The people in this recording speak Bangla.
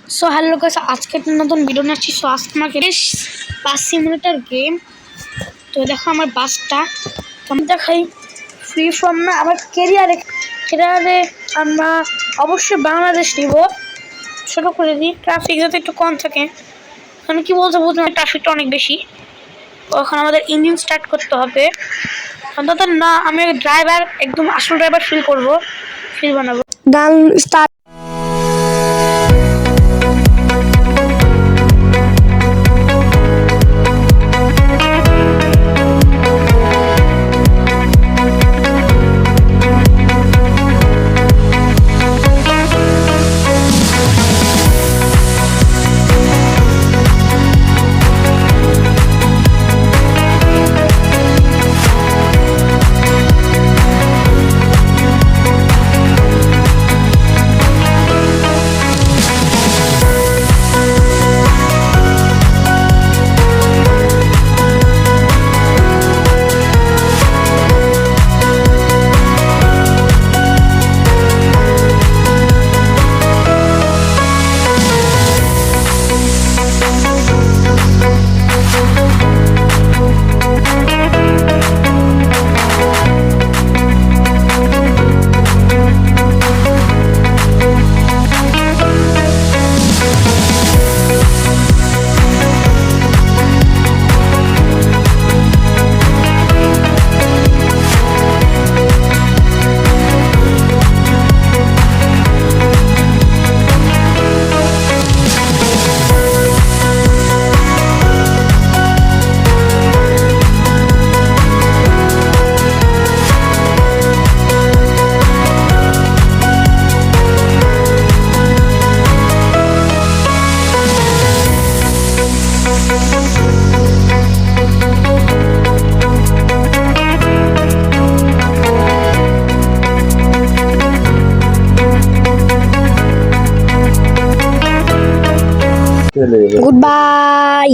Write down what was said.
সো হ্যালো গাইস, আজকে একটা নতুন ভিডিও নিয়ে আসছি। সো আজকে আমাকে বাস সিমুলেটর গেম। তো দেখো আমার বাসটা আমি দেখাই ফ্রি ফ্রম না, আমার কেরিয়ারে আমরা অবশ্যই বাংলাদেশ নিব। ছোটো করে দিই, ট্রাফিক যাতে একটু কম থাকে। আমি কি বলতে ট্রাফিকটা অনেক বেশি। এখন আমাদের ইঞ্জিন স্টার্ট করতে হবে। অন্তত না, আমি ড্রাইভার, একদম আসল ড্রাইভার ফিল বানাবো। ডান স্টার্ট। Goodbye.